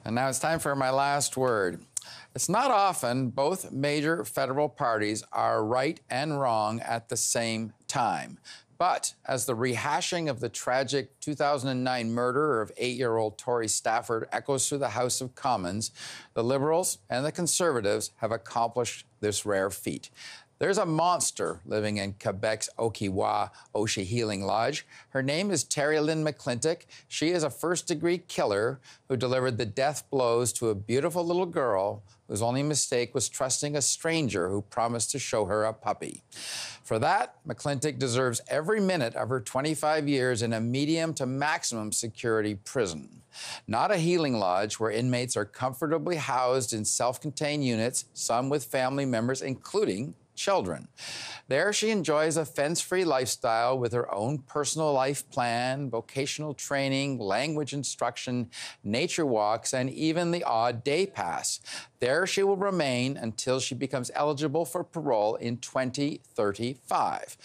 And now it's time for my last word. It's not often both major federal parties are right and wrong at the same time. But as the rehashing of the tragic 2009 murder of 8-year-old Tori Stafford echoes through the House of Commons, the Liberals and the Conservatives have accomplished this rare feat. There's a monster living in Quebec's Okiwa Osha Healing Lodge. Her name is Terry Lynn McClintic. She is a first-degree killer who delivered the death blows to a beautiful little girl whose only mistake was trusting a stranger who promised to show her a puppy. For that, McClintic deserves every minute of her 25 years in a medium to maximum security prison. Not a healing lodge where inmates are comfortably housed in self-contained units, some with family members, including children. There she enjoys a fence-free lifestyle with her own personal life plan, vocational training, language instruction, nature walks, and even the odd day pass. There she will remain until she becomes eligible for parole in 2035.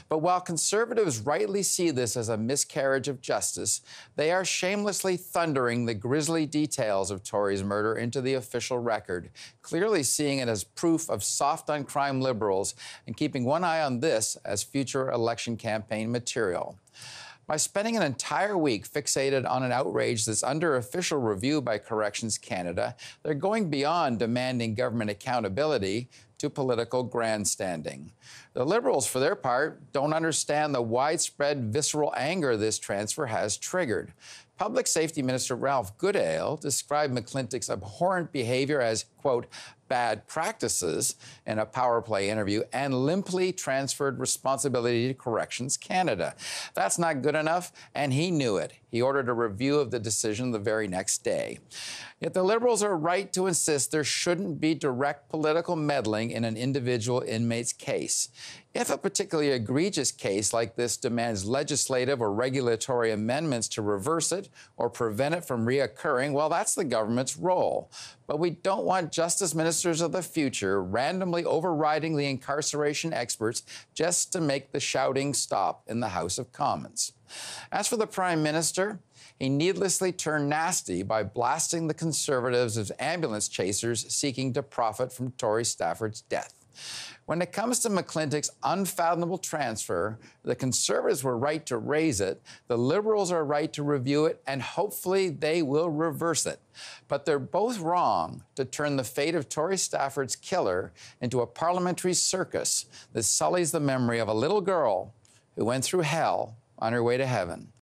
But while conservatives rightly see this as a miscarriage of justice, they are shamelessly thundering the grisly details of Tori's murder into the official record, clearly seeing it as proof of soft-on-crime liberals and keeping one eye on this as future election campaign material. By spending an entire week fixated on an outrage that's under official review by Corrections Canada, they're going beyond demanding government accountability to political grandstanding. The Liberals, for their part, don't understand the widespread visceral anger this transfer has triggered. Public Safety Minister Ralph Goodale described McClintic's abhorrent behavior as, quote, bad practices in a power play interview and limply transferred responsibility to Corrections Canada. That's not good enough, and he knew it. He ordered a review of the decision the very next day. Yet the Liberals are right to insist there shouldn't be direct political meddling in an individual inmate's case. If a particularly egregious case like this demands legislative or regulatory amendments to reverse it or prevent it from reoccurring, well, that's the government's role. But we don't want justice ministers of the future randomly overriding the incarceration experts just to make the shouting stop in the House of Commons. As for the Prime Minister, he needlessly turned nasty by blasting the Conservatives as ambulance chasers seeking to profit from Tori Stafford's death. When it comes to McClintic's unfathomable transfer, the Conservatives were right to raise it, the Liberals are right to review it, and hopefully they will reverse it. But they're both wrong to turn the fate of Tori Stafford's killer into a parliamentary circus that sullies the memory of a little girl who went through hell on her way to heaven.